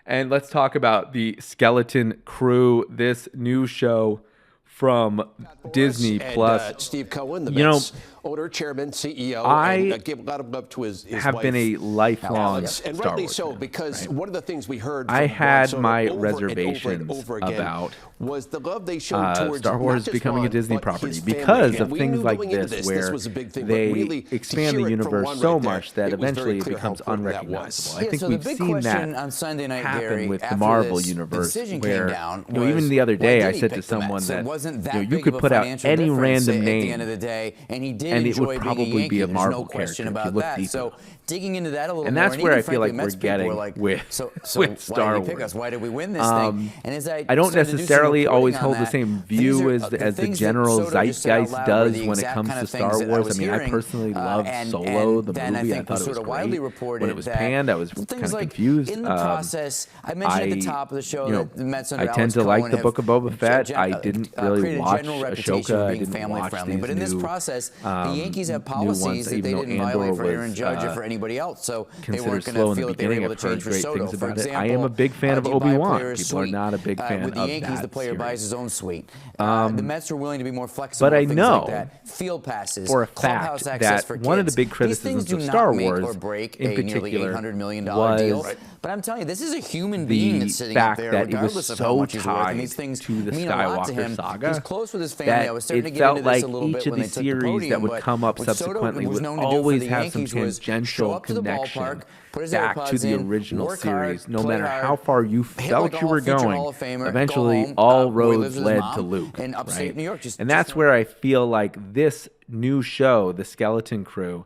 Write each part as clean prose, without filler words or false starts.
And let's talk about the Skeleton Crew, this new show from Disney Plus. Steve Cohen, the You know, Mets owner, chairman, CEO, I and give a lot of love to his have wife, been a lifelong Alex, and Star rightly Wars so, fan, because right? one of the things we heard I from had Soto my over reservations and over again about was the love they showed towards Star Wars not just becoming Ron, a Disney but property his family. because And of we things knew like going into this, this where was a big thing, they but really, to expand hear the it from universe Ron so right there, much that it was very eventually it clear how becomes important that was. unrecognizable. I Yeah, think so we've the big seen question that on Sunday night, happen Gary, with the after Marvel this universe, decision where came down, even the other why day did I he said pick to the Mets? someone It that wasn't that you big could of a put out financial any difference random at name, the end of the day, and he did and it enjoy would being a probably Yankee. be a There's Marvel no question character if you about look that. deep So enough. digging into that a little And more, that's where even I feel frankly, like Mets we're people getting were like, with so with why Star did you pick Wars. us? Why did we win this thing? And as I don't started to do some necessarily always reporting on hold the that, same these view are as the things that general Soto just said out zeitgeist loud were does the when it exact comes kind to of things Star that Wars. I was mean, I hearing, personally loved and Solo, the then movie. I think thought it sort was of widely great. reported When it was that panned, I was kind things of like confused. in the process, I mentioned at the top of the show that the Mets under I tend Alex to like Cohen the have Book of Boba Fett. I didn't really created a watch general reputation Ashoka. of I being didn't family watch friendly, these but in this new, process, the Yankees have new ones, policies that they even though didn't Andor violate for Aaron was, Judge or for anybody else, so they considered weren't going slow to in the feel like they were beginning. able I've to heard change for great Soto. things For about it. example, I am a big fan of you buy a Obi-Wan. player's People are suite. not a big fan with the of Yankees, that the player buys series. his own suite. The Mets are willing to be more flexible. But I with things know like that. Field passes, for a clubhouse fact access that for one of the kids. big These things criticisms do of not Star make Wars or break in a nearly particular $800 million was deal. But I'm telling you, this is a human the being that's sitting up fact there, that it was regardless of how so much he's worth. And these tied things to the mean a lot to Skywalker him. saga He's close with his family. that I was starting to it get felt into this like a little each bit of when the they took the series podium, that would but come up what Soto subsequently was would known to do for always the have some Yankees was show tangential up to the connection ballpark, put his back to AirPods the in, original work hard, series. No play matter hard, how far you hit felt like you were all-future going, Hall of Famer, eventually go home, all where he lives roads with his led mom to Luke. in upstate Right? New York. And that's where I feel like this new show, The Skeleton Crew,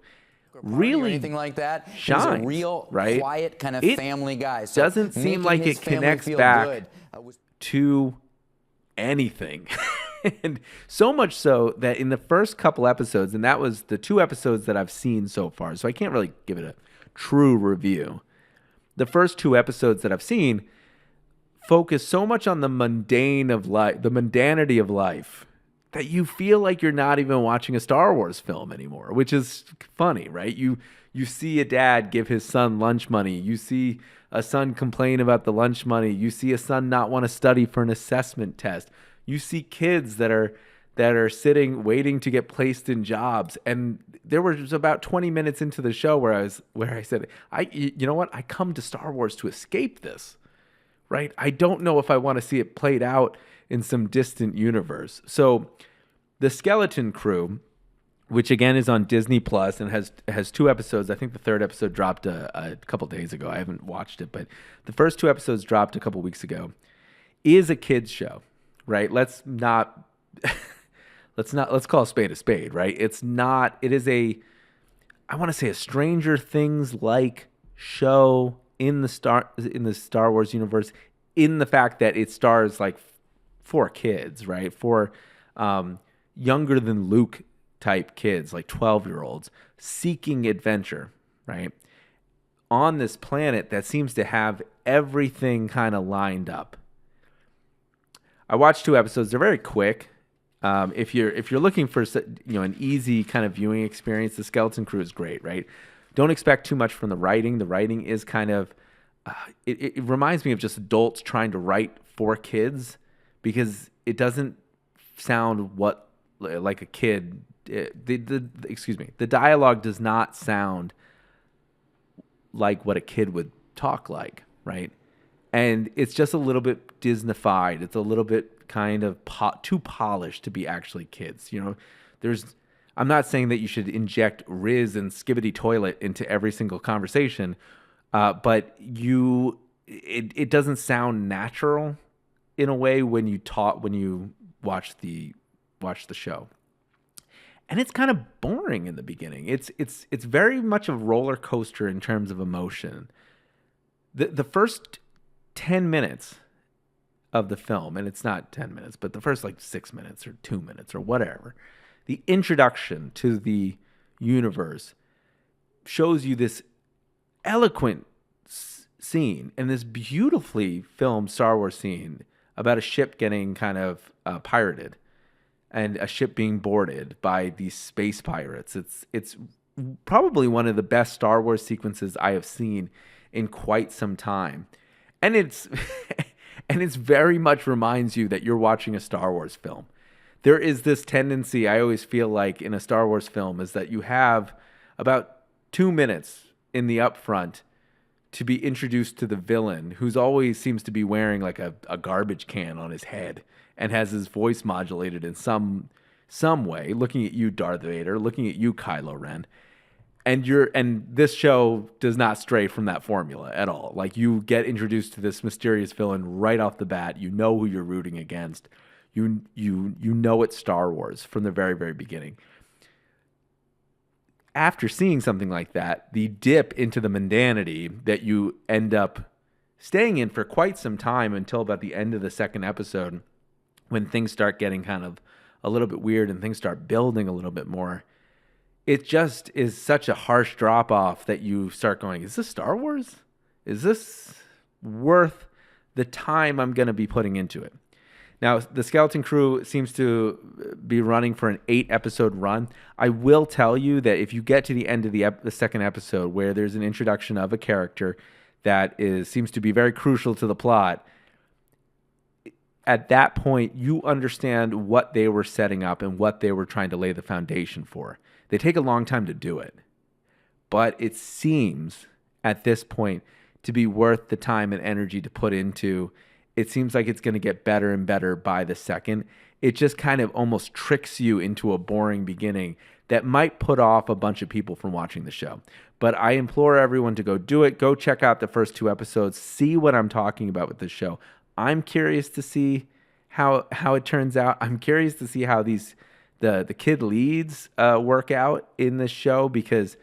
really or anything like that. shines, He's a real, right? quiet kind of It family guy. So doesn't seem making like his it family connects feel back good, to anything. And so much so that in the first couple episodes, and that was the 2 episodes that I've seen so far, so I can't really give it a true review. The first 2 episodes that I've seen focus so much on the mundane of life, the mundanity of life, that you feel like you're not even watching a Star Wars film anymore, which is funny, right? You see a dad give his son lunch money. You see a son complain about the lunch money. You see a son not want to study for an assessment test. You see kids that are sitting waiting to get placed in jobs. And there was about 20 minutes into the show where I said, you know what? I come to Star Wars to escape this. Right? I don't know if I want to see it played out in some distant universe. So the Skeleton Crew, which again is on Disney Plus and has 2 episodes. I think the 3rd episode dropped a couple days ago. I haven't watched it, but the first 2 episodes dropped a couple weeks ago. Is a kids show, right? Let's call a spade, right? It's not. It is I want to say a Stranger Things like show in the Star Wars universe, in the fact that it stars like for kids, right? For younger than Luke type kids, like 12-year-olds seeking adventure, right? On this planet that seems to have everything kind of lined up. I watched 2 episodes. They're very quick. If you're looking for an easy kind of viewing experience, the Skeleton Crew is great, right? Don't expect too much from the writing. The writing is kind of it reminds me of just adults trying to write for kids, because it doesn't sound like a kid. The dialogue does not sound like what a kid would talk like, right? And it's just a little bit Disney-fied. It's a little bit kind of too polished to be actually kids. I'm not saying that you should inject Riz and Skibbity Toilet into every single conversation, but it doesn't sound natural in a way when you watch the show. And it's kind of boring in the beginning. It's very much a roller coaster in terms of emotion. The first 10 minutes of the film, and it's not 10 minutes, but the first 6 minutes or 2 minutes or whatever, the introduction to the universe shows you this eloquent scene and this beautifully filmed Star Wars scene about a ship getting kind of pirated and a ship being boarded by these space pirates. It's probably one of the best Star Wars sequences I have seen in quite some time. And it's and it's very much reminds you that you're watching a Star Wars film. There is this tendency, I always feel like in a Star Wars film, is that you have about 2 minutes in the upfront to be introduced to the villain, who's always seems to be wearing like a garbage can on his head and has his voice modulated in some way, looking at you, Darth Vader, looking at you, Kylo Ren. And this show does not stray from that formula at all. Like, you get introduced to this mysterious villain right off the bat. You know who you're rooting against. You know it's Star Wars from the very, very beginning. After seeing something like that, the dip into the mundanity that you end up staying in for quite some time until about the end of the second episode, when things start getting kind of a little bit weird and things start building a little bit more, it just is such a harsh drop off that you start going, is this Star Wars? Is this worth the time I'm going to be putting into it? Now, the Skeleton Crew seems to be running for an 8-episode run. I will tell you that if you get to the end of the second episode, where there's an introduction of a character that seems to be very crucial to the plot, at that point, you understand what they were setting up and what they were trying to lay the foundation for. They take a long time to do it, but it seems at this point to be worth the time and energy to put into. It seems like it's going to get better and better by the second. It just kind of almost tricks you into a boring beginning that might put off a bunch of people from watching the show. But I implore everyone to go do it. Go check out the first 2 episodes. See what I'm talking about with this show. I'm curious to see how it turns out. I'm curious to see how the kid leads work out in this show, because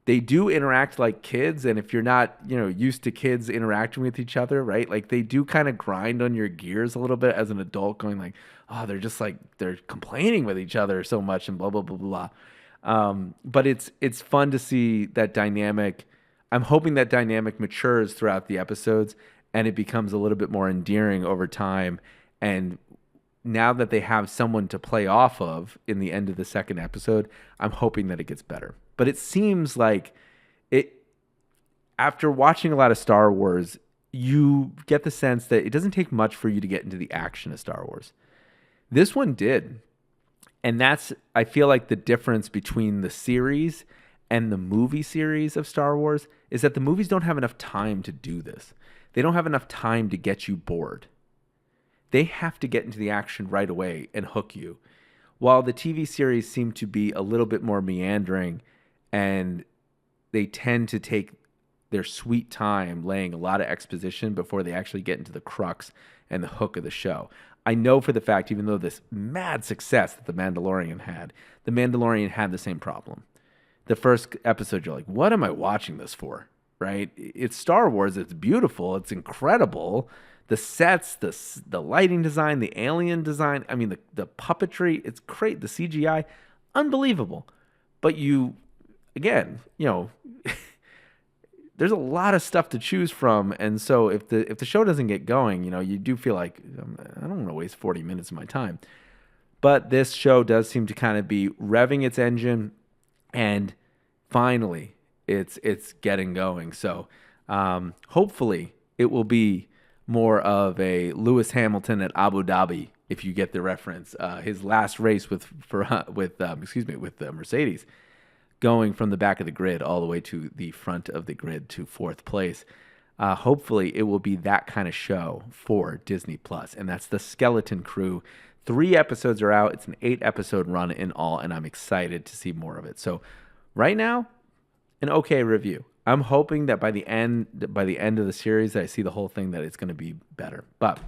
they do interact like kids, and if you're not, used to kids interacting with each other, right? Like, they do kind of grind on your gears a little bit as an adult, going like, oh, they're just like, they're complaining with each other so much and blah, blah, blah, blah. But it's fun to see that dynamic. I'm hoping that dynamic matures throughout the episodes and it becomes a little bit more endearing over time. And now that they have someone to play off of in the end of the second episode, I'm hoping that it gets better. But it seems like after watching a lot of Star Wars, you get the sense that it doesn't take much for you to get into the action of Star Wars. This one did. And that's, I feel like, the difference between the series and the movie series of Star Wars is that the movies don't have enough time to do this. They don't have enough time to get you bored. They have to get into the action right away and hook you. While the TV series seem to be a little bit more meandering, and they tend to take their sweet time laying a lot of exposition before they actually get into the crux and the hook of the show. I know for the fact, even though this mad success that The Mandalorian had the same problem. The first episode, you're like, what am I watching this for? Right? It's Star Wars. It's beautiful. It's incredible. The sets, the lighting design, the alien design, I mean, the puppetry, it's great. The CGI, unbelievable. But again, there's a lot of stuff to choose from. And so if the show doesn't get going, you do feel like, I don't want to waste 40 minutes of my time. But this show does seem to kind of be revving its engine, and finally it's getting going. So hopefully it will be more of a Lewis Hamilton at Abu Dhabi, if you get the reference. His last race with Mercedes, going from the back of the grid all the way to the front of the grid to 4th place. Hopefully it will be that kind of show for Disney Plus, and that's the Skeleton Crew. 3 episodes are out. It's an 8-episode run in all, and I'm excited to see more of it. So right now, an okay review. I'm hoping that by the end of the series, I see the whole thing, that it's going to be better. But